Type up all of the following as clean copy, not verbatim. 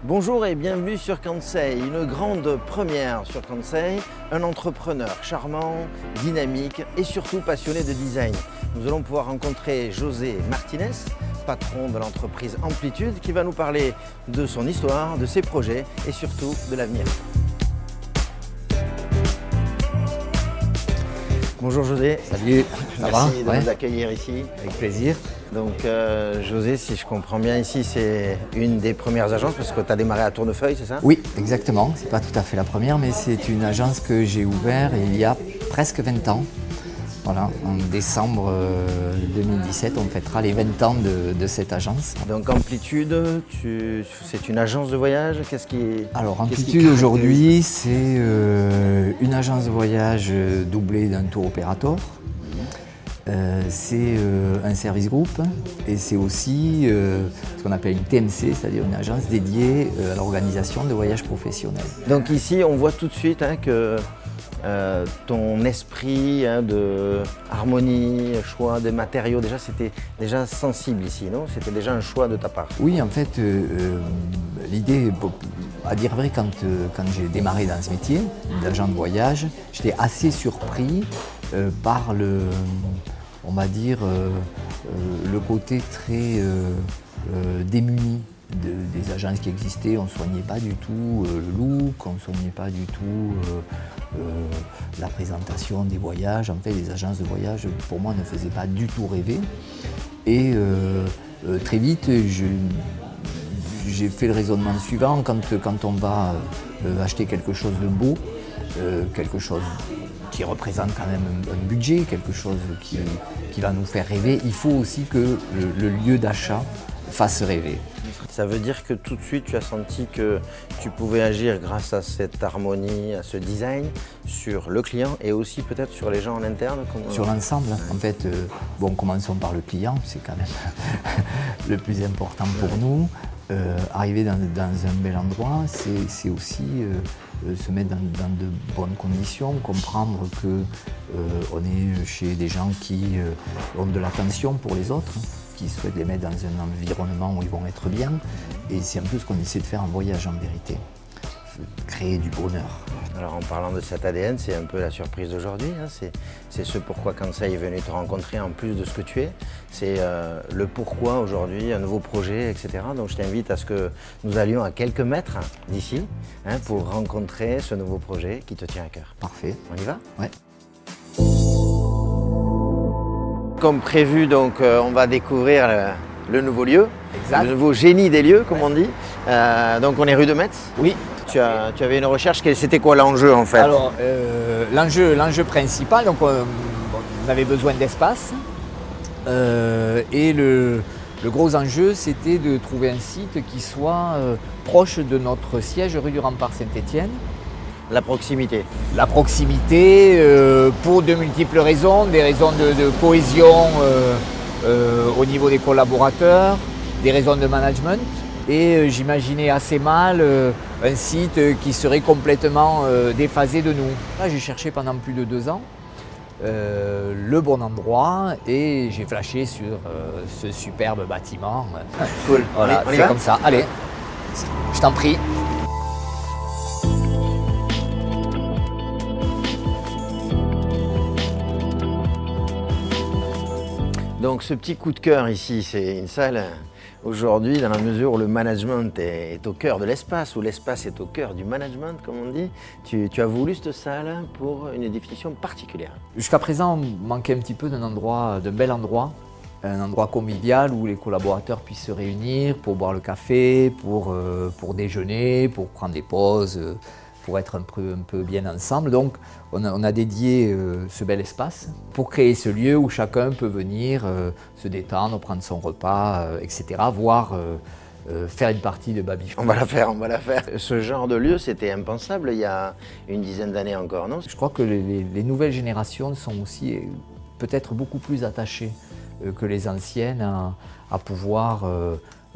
Bonjour et bienvenue sur Kansei, une grande première sur Kansei, un entrepreneur charmant, dynamique et surtout passionné de design. Nous allons pouvoir rencontrer José Martinez, patron de l'entreprise Amplitude, qui va nous parler de son histoire, de ses projets et surtout de l'avenir. Bonjour José. Salut, ça va? Merci de nous accueillir ici. Avec plaisir. Donc José, si je comprends bien ici, c'est une des premières agences parce que tu as démarré à Tournefeuille, c'est ça? Oui, exactement. C'est pas tout à fait la première, mais c'est une agence que j'ai ouverte il y a presque 20 ans. Voilà, en décembre 2017, on fêtera les 20 ans de cette agence. Donc Amplitude, c'est une agence de voyage? Alors Amplitude aujourd'hui, c'est une agence de voyage doublée d'un tour opérateur. C'est un service groupe et c'est aussi ce qu'on appelle une TMC, c'est-à-dire une agence dédiée à l'organisation de voyages professionnels. Donc ici, on voit tout de suite que ton esprit de harmonie, choix de matériaux, déjà c'était déjà sensible ici, non? C'était déjà un choix de ta part. Oui, en fait, l'idée, à dire vrai, quand j'ai démarré dans ce métier d'agent de voyage, j'étais assez surpris par on va dire, le côté très démuni des agences qui existaient. On ne soignait pas du tout le look, on ne soignait pas du tout la présentation des voyages. En fait, les agences de voyage, pour moi, ne faisaient pas du tout rêver. Et très vite, j'ai fait le raisonnement suivant. Quand on va acheter quelque chose de beau, quelque chose qui représente quand même un budget, quelque chose qui va nous faire rêver, il faut aussi que le lieu d'achat fasse rêver. Ça veut dire que tout de suite tu as senti que tu pouvais agir grâce à cette harmonie, à ce design, sur le client et aussi peut-être sur les gens en interne? Sur l'ensemble, en fait, bon, commençons par le client, c'est quand même le plus important pour nous. Arriver dans un bel endroit, c'est aussi se mettre dans de bonnes conditions, comprendre qu'on est chez des gens qui ont de l'attention pour les autres, qui souhaitent les mettre dans un environnement où ils vont être bien. Et c'est un peu ce qu'on essaie de faire en voyage en vérité, créer du bonheur. Alors en parlant de cet ADN, c'est un peu la surprise d'aujourd'hui, hein. C'est ce pourquoi Kansei est venu te rencontrer en plus de ce que tu es. C'est le pourquoi aujourd'hui, un nouveau projet, etc. Donc je t'invite à ce que nous allions à quelques mètres d'ici pour rencontrer ce nouveau projet qui te tient à cœur. Parfait. On y va? Ouais. Comme prévu, donc, on va découvrir le nouveau lieu, Exact. Le nouveau génie des lieux, comme on dit. Donc on est rue de Metz. Oui. Tu avais une recherche, c'était quoi l'enjeu en fait? Alors, l'enjeu principal, donc on avait besoin d'espace et le gros enjeu, c'était de trouver un site qui soit proche de notre siège rue du Rempart Saint-Étienne. La proximité. La proximité, pour de multiples raisons, des raisons de cohésion au niveau des collaborateurs, des raisons de management. Et j'imaginais assez mal un site qui serait complètement déphasé de nous. Là, j'ai cherché pendant plus de 2 ans le bon endroit et j'ai flashé sur ce superbe bâtiment. Cool. Voilà, On y c'est va? comme ça. Allez, je t'en prie. Donc ce petit coup de cœur ici, c'est une salle aujourd'hui dans la mesure où le management est au cœur de l'espace, où l'espace est au cœur du management, comme on dit. Tu as voulu cette salle pour une définition particulière. Jusqu'à présent, on manquait un petit peu d'un bel endroit, un endroit convivial où les collaborateurs puissent se réunir pour boire le café, pour déjeuner, pour prendre des pauses, pour être un peu bien ensemble. Donc on a dédié ce bel espace pour créer ce lieu où chacun peut venir se détendre, prendre son repas, etc., voire faire une partie de baby-foot. On va la faire. Ce genre de lieu, c'était impensable il y a une dizaine d'années encore, non? Je crois que les nouvelles générations sont aussi peut-être beaucoup plus attachées que les anciennes à pouvoir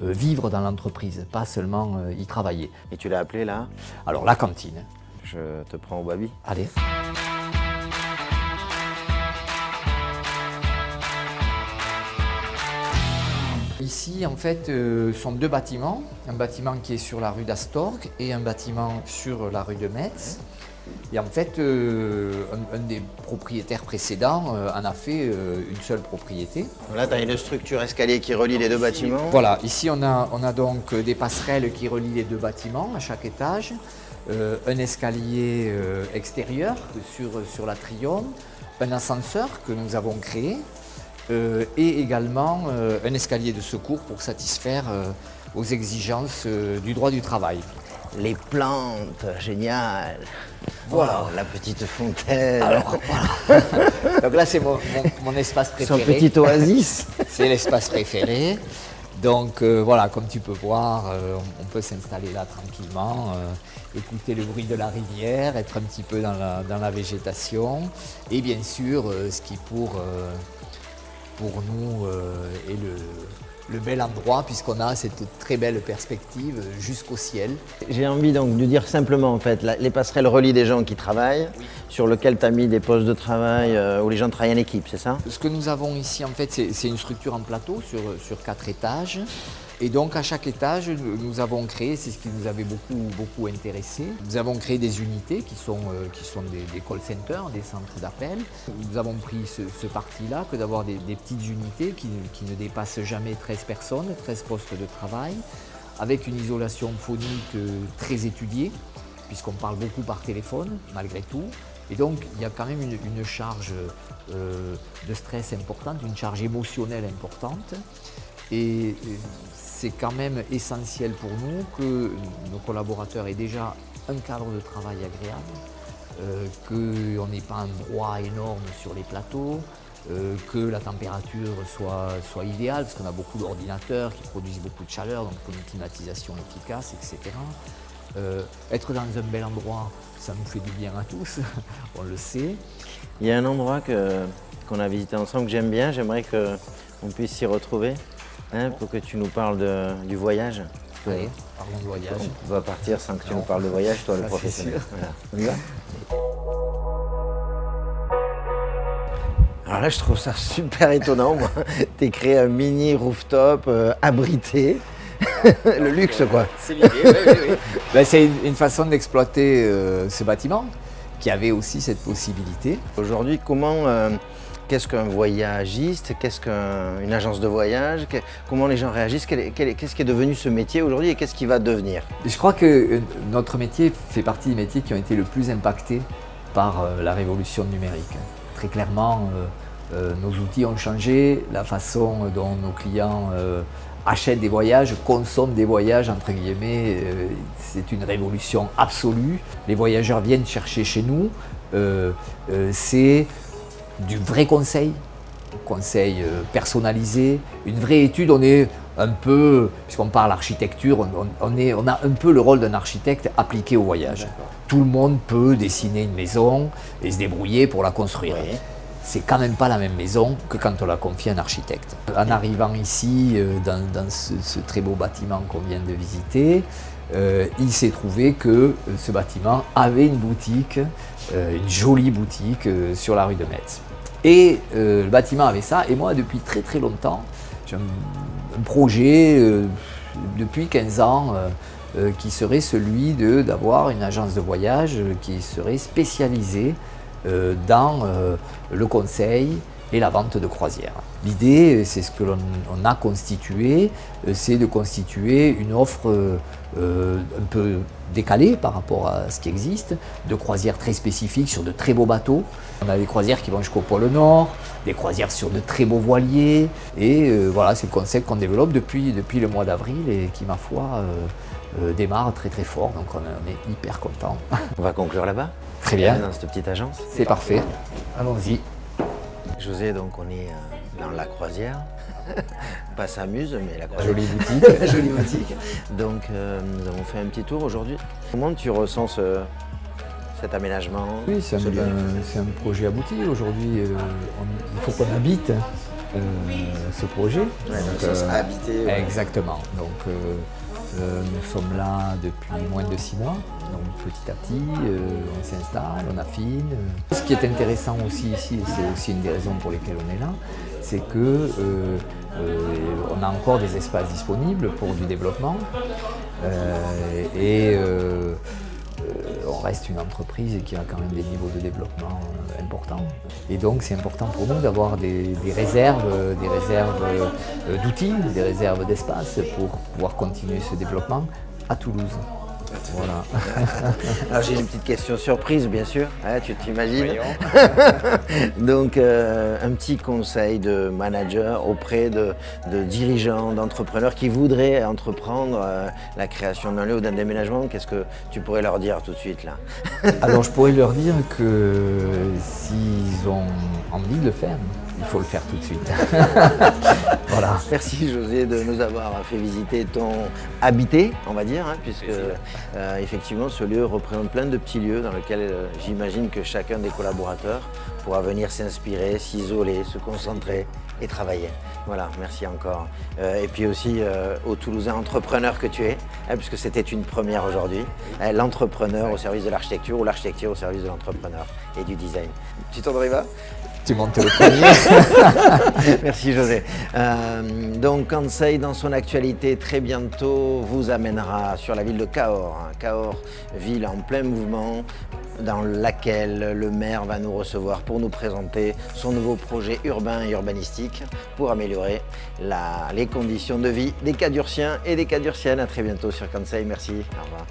vivre dans l'entreprise, pas seulement y travailler. Et tu l'as appelé là? Alors la cantine. Je te prends au baby. Allez. Ici, en fait, sont deux bâtiments. Un bâtiment qui est sur la rue d'Astorg et un bâtiment sur la rue de Metz. Et en fait, un des propriétaires précédents en a fait une seule propriété. Là, tu as une structure escalier qui relie les deux bâtiments. Voilà, ici on a donc des passerelles qui relient les deux bâtiments à chaque étage, un escalier extérieur sur l'atrium, un ascenseur que nous avons créé et également un escalier de secours pour satisfaire aux exigences du droit du travail. Les plantes, génial. Voilà. Oh, la petite fontaine. Alors voilà. Donc là c'est mon espace préféré. Son petit oasis. C'est l'espace préféré. Donc voilà, comme tu peux voir, on peut s'installer là tranquillement, écouter le bruit de la rivière, être un petit peu dans la végétation. Et bien sûr, ce qui pour nous est le bel endroit, puisqu'on a cette très belle perspective jusqu'au ciel. J'ai envie donc de dire simplement, en fait, les passerelles relient des gens qui travaillent, sur lesquels tu as mis des postes de travail où les gens travaillent en équipe, c'est ça? Ce que nous avons ici, en fait, c'est une structure en plateau sur 4 étages. Et donc, à chaque étage, nous avons créé, c'est ce qui nous avait beaucoup intéressé, nous avons créé des unités qui sont des call centers, des centres d'appel. Nous avons pris ce parti-là que d'avoir des petites unités qui ne dépassent jamais 13 personnes, 13 postes de travail, avec une isolation phonique très étudiée, puisqu'on parle beaucoup par téléphone, malgré tout. Et donc, il y a quand même une charge de stress importante, une charge émotionnelle importante. Et c'est quand même essentiel pour nous que nos collaborateurs aient déjà un cadre de travail agréable, qu'on n'ait pas un brouhaha énorme sur les plateaux, que la température soit idéale, parce qu'on a beaucoup d'ordinateurs qui produisent beaucoup de chaleur, donc pour une climatisation efficace, etc. Être dans un bel endroit, ça nous fait du bien à tous, on le sait. Il y a un endroit qu'on a visité ensemble que j'aime bien, j'aimerais qu'on puisse s'y retrouver. Pour que tu nous parles du voyage. Allez, parlons de voyage. On va partir sans que tu nous parles de voyage, toi le professionnel. Voilà. On y va. Alors là, je trouve ça super étonnant, moi. Tu as créé un mini rooftop abrité. Le luxe, quoi. C'est l'idée, oui. Ben, c'est une façon d'exploiter ce bâtiment qui avait aussi cette possibilité. Aujourd'hui, qu'est-ce qu'un voyagiste? Qu'est-ce qu'une agence de voyage? Comment les gens réagissent? Qu'est-ce qui est devenu ce métier aujourd'hui et qu'est-ce qui va devenir? Je crois que notre métier fait partie des métiers qui ont été le plus impactés par la révolution numérique. Très clairement, nos outils ont changé, la façon dont nos clients achètent des voyages, consomment des voyages, entre guillemets, c'est une révolution absolue. Les voyageurs viennent chercher chez nous, c'est du vrai conseil personnalisé, une vraie étude. On est un peu, puisqu'on parle architecture, on a un peu le rôle d'un architecte appliqué au voyage. Tout le monde peut dessiner une maison et se débrouiller pour la construire. Oui. C'est quand même pas la même maison que quand on la confie à un architecte. En arrivant ici, dans ce très beau bâtiment qu'on vient de visiter, il s'est trouvé que ce bâtiment avait une boutique, une jolie boutique sur la rue de Metz. Et le bâtiment avait ça, et moi depuis très longtemps, j'ai un projet depuis 15 ans qui serait celui d'avoir une agence de voyage qui serait spécialisée dans le conseil et la vente de croisières. L'idée, c'est ce que l'on a constitué, c'est de constituer une offre un peu décalée par rapport à ce qui existe, de croisières très spécifiques sur de très beaux bateaux. On a des croisières qui vont jusqu'au pôle Nord, des croisières sur de très beaux voiliers, et voilà, c'est le concept qu'on développe depuis le mois d'avril et qui, ma foi, démarre très fort, donc on est hyper content. On va conclure là-bas? Très bien. Dans cette petite agence? C'est parfait, allons-y. José, donc on est dans la croisière, pas s'amuse, mais la croisière. Jolie boutique. Jolie boutique. Donc nous avons fait un petit tour aujourd'hui. Comment tu ressens cet aménagement? Oui, c'est un projet abouti. Aujourd'hui, il faut qu'on habite ce projet. Ouais, donc ça sera habité. Ouais. Exactement. Donc nous sommes là depuis moins de 6 mois. Donc petit à petit, on s'installe, on affine. Ce qui est intéressant aussi ici, et c'est aussi une des raisons pour lesquelles on est là, c'est que on a encore des espaces disponibles pour du développement. On reste une entreprise qui a quand même des niveaux de développement importants. Et donc c'est important pour nous d'avoir des réserves d'outils, des réserves d'espace pour pouvoir continuer ce développement à Toulouse. Voilà. Alors j'ai une petite question surprise, bien sûr, hein, tu t'imagines. Donc un petit conseil de manager auprès de dirigeants, d'entrepreneurs qui voudraient entreprendre la création d'un lieu ou d'un déménagement, qu'est-ce que tu pourrais leur dire tout de suite là? Alors je pourrais leur dire que s'ils ont envie de le faire, il faut le faire tout de suite. Voilà. Merci José de nous avoir fait visiter ton habité, on va dire, hein, puisque effectivement ce lieu représente plein de petits lieux dans lesquels j'imagine que chacun des collaborateurs pourra venir s'inspirer, s'isoler, se concentrer et travailler. Voilà, merci encore. Et puis aussi aux Toulousains entrepreneurs que tu es, hein, puisque c'était une première aujourd'hui, hein, l'entrepreneur au service de l'architecture ou l'architecture au service de l'entrepreneur et du design. Tu t'en arrives? Tu montes le premier. Merci José. Donc Kansei dans son actualité très bientôt vous amènera sur la ville de Cahors. Cahors, ville en plein mouvement dans laquelle le maire va nous recevoir pour nous présenter son nouveau projet urbain et urbanistique pour améliorer les conditions de vie des Cadurciens et des Cadurciennes. À très bientôt sur Kansei. Merci. Au revoir.